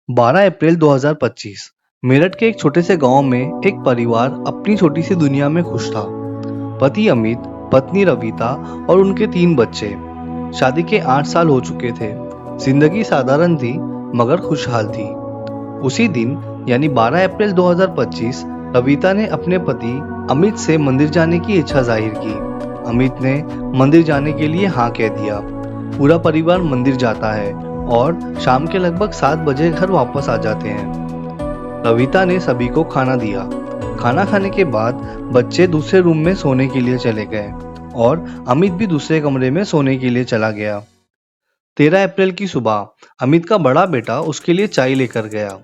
12 अप्रैल 2025 मेरठ के एक छोटे से गांव में एक परिवार अपनी छोटी सी दुनिया में खुश था। पति अमित, पत्नी रविता और उनके 3 बच्चे। शादी के 8 साल हो चुके थे। जिंदगी साधारण थी मगर खुशहाल थी। उसी दिन यानी 12 अप्रैल 2025 रविता ने अपने पति अमित से मंदिर जाने की इच्छा जाहिर की। अमित ने मंदिर जाने के लिए हाँ कह दिया। पूरा परिवार मंदिर जाता है और शाम के लगभग 7 बजे घर वापस आ जाते हैं। रविता ने सभी को खाना दिया। खाना खाने के बाद बच्चे दूसरे रूम में सोने के लिए चले गए और अमित भी दूसरे कमरे में सोने के लिए चला गया। 13 अप्रैल की सुबह अमित का बड़ा बेटा उसके लिए चाय लेकर गया।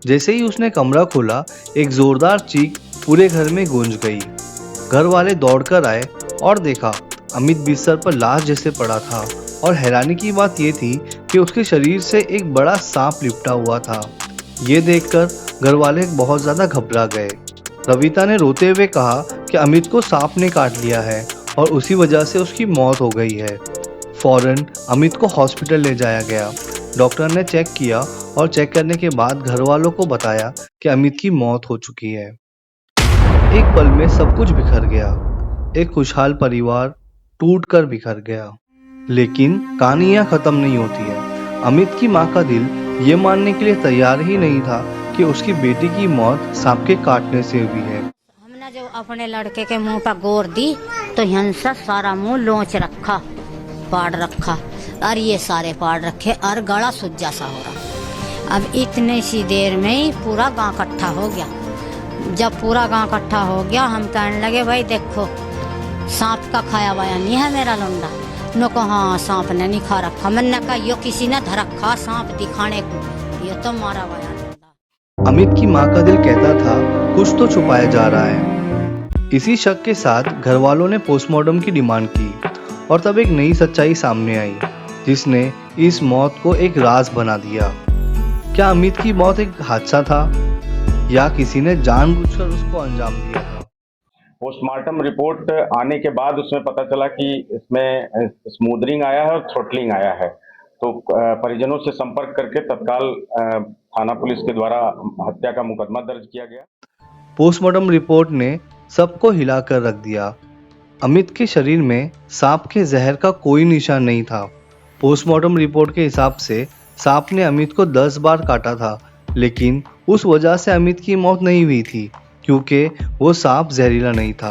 जैसे ही उसने कमरा खोला, एक जोरदार चीख पूरे घर में गूंज गई। घर वाले दौड़कर आए और देखा अमित बिस्तर पर लाश जैसे पड़ा था और हैरानी की बात यह थी कि उसके शरीर से एक बड़ा सांप लिपटा हुआ था। ये देखकर घर वाले बहुत ज्यादा घबरा गए। रविता ने रोते हुए कहा कि अमित को सांप ने काट लिया है और उसी वजह से उसकी मौत हो गई है। फौरन अमित को हॉस्पिटल ले जाया गया। डॉक्टर ने चेक किया और चेक करने के बाद घर वालों को बताया कि अमित की मौत हो चुकी है। एक पल में सब कुछ बिखर गया। एक खुशहाल परिवार टूटकर बिखर गया। लेकिन कहानी यहाँ खत्म नहीं होती है। अमित की माँ का दिल ये मानने के लिए तैयार ही नहीं था कि उसकी बेटी की मौत सांप के काटने से हुई है। हमने जो अपने लड़के के मुंह पर गोर दी तो हिंसा सारा मुंह लोच रखा, पाड़ रखा और ये सारे पाड़ रखे और गला सुज्जा सा हो रहा। अब इतने सी देर में ही पूरा गांव इकट्ठा हो गया। जब पूरा गांव इकट्ठा हो गया, हम कहने लगे भाई देखो सांप का खाया वाया नहीं है मेरा लौंडा। नो को हाँ सांप ने नहीं खा रखा। मैंने कहा यो किसी ने धरखा सांप दिखाने को, ये तो मारा वाया लौंडा। अमित की माँ का दिल कहता था कुछ तो छुपाया जा रहा है। इसी शक के साथ घर वालों ने पोस्टमार्टम की डिमांड की और तब एक नई सच्चाई सामने आई जिसने इस मौत को एक राज बना दिया। क्या अमित की मौत एक हादसा था या किसी ने जानबूझकर उसको अंजाम दिया था? पोस्टमार्टम रिपोर्ट आने के बाद उसमें पता चला कि इसमें स्मूदरिंग आया है और थ्रोटलिंग आया है। तो परिजनों से संपर्क करके तत्काल थाना पुलिस के द्वारा हत्या का मुकदमा दर्ज किया गया। पोस्टमार्टम रिपोर्ट ने सबको हिलाकर रख दिया। अमित के शरीर में सांप के जहर का कोई निशान नहीं था। पोस्टमार्टम रिपोर्ट के हिसाब से सांप ने अमित को 10 बार काटा था, लेकिन उस वजह से अमित की मौत नहीं हुई थी क्योंकि वो सांप जहरीला नहीं था।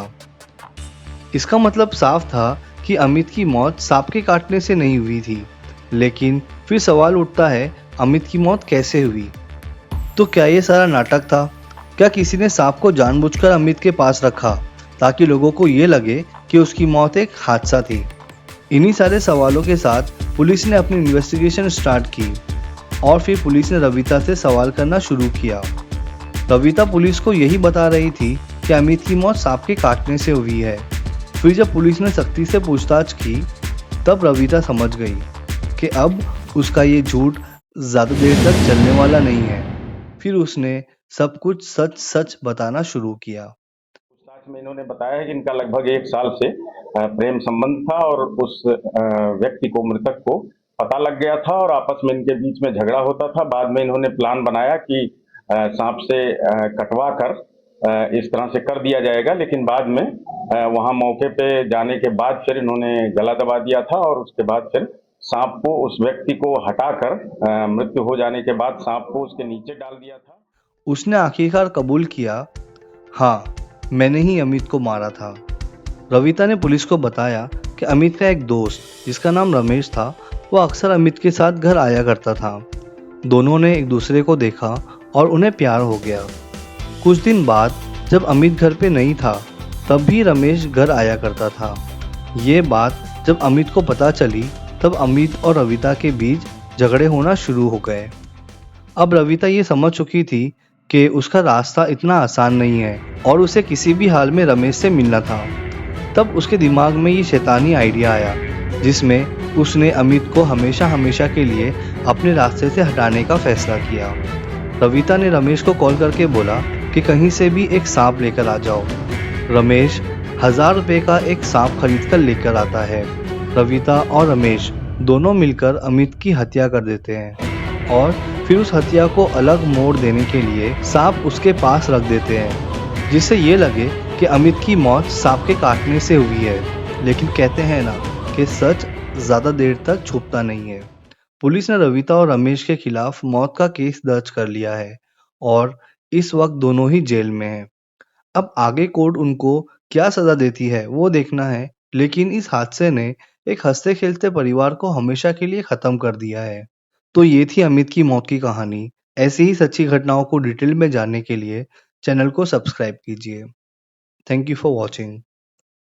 इसका मतलब साफ था कि अमित की मौत सांप के काटने से नहीं हुई थी। लेकिन फिर सवाल उठता है, अमित की मौत कैसे हुई? तो क्या ये सारा नाटक था? क्या किसी ने सांप को जानबूझकर अमित के पास रखा ताकि लोगों को ये लगे कि उसकी मौत एक हादसा थी? इन्हीं सारे सवालों के साथ पुलिस ने अपनी इन्वेस्टिगेशन स्टार्ट की और फिर पुलिस ने रविता से सवाल करना शुरू किया। रविता पुलिस को यही बता रही थी कि अमित की मौत सांप के काटने से हुई है। फिर जब पुलिस ने सख्ती से पूछताछ की तब रविता समझ गई कि अब उसका ये झूठ ज्यादा देर तक चलने वाला नहीं है। फिर उसने सब कुछ सच सच बताना शुरू किया। पूछताछ में इन्होंने बताया है कि इनका लगभग 1 साल से प्रेम संबंध था और उस व्यक्ति को, मृतक को पता लग गया था और आपस में इनके बीच में झगड़ा होता था। बाद में इन्होंने प्लान बनाया कि सांप से कटवा कर इस तरह से कर दिया जाएगा, लेकिन बाद में वहां मौके पे जाने के बाद फिर इन्होंने गला दबा दिया था और उसके बाद फिर सांप को, उस व्यक्ति को हटाकर मृत्यु हो जाने के बाद सांप को उसके नीचे डाल दिया था। उसने आखिरकार कबूल किया, हाँ मैंने ही अमित को मारा था। रविता ने पुलिस को बताया कि अमित का एक दोस्त जिसका नाम रमेश था, वो अक्सर अमित के साथ घर आया करता था। दोनों ने एक दूसरे को देखा और उन्हें प्यार हो गया। कुछ दिन बाद जब अमित घर पे नहीं था तब भी रमेश घर आया करता था। ये बात जब अमित को पता चली तब अमित और रविता के बीच झगड़े होना शुरू हो गए। अब रविता ये समझ चुकी थी कि उसका रास्ता इतना आसान नहीं है और उसे किसी भी हाल में रमेश से मिलना था। तब उसके दिमाग में ये शैतानी आइडिया आया जिसमें उसने अमित को हमेशा हमेशा के लिए अपने रास्ते से हटाने का फैसला किया। रविता ने रमेश को कॉल करके बोला कि कहीं से भी एक सांप लेकर आ जाओ। रमेश 1000 रुपये का एक सांप खरीद कर लेकर आता है। रविता और रमेश दोनों मिलकर अमित की हत्या कर देते हैं और फिर उस हत्या को अलग मोड़ देने के लिए सांप उसके पास रख देते हैं, जिससे ये लगे कि अमित की मौत सांप के काटने से हुई है। लेकिन कहते हैं ना कि सच ज्यादा देर तक छुपता नहीं है। पुलिस ने रविता और रमेश के खिलाफ मौत का केस दर्ज कर लिया है और इस वक्त दोनों ही जेल में हैं। अब आगे कोर्ट उनको क्या सजा देती है वो देखना है, लेकिन इस हादसे ने एक हंसते खेलते परिवार को हमेशा के लिए खत्म कर दिया है। तो ये थी अमित की मौत की कहानी। ऐसी ही सच्ची घटनाओं को डिटेल में जानने के लिए चैनल को सब्सक्राइब कीजिए। Thank you for watching.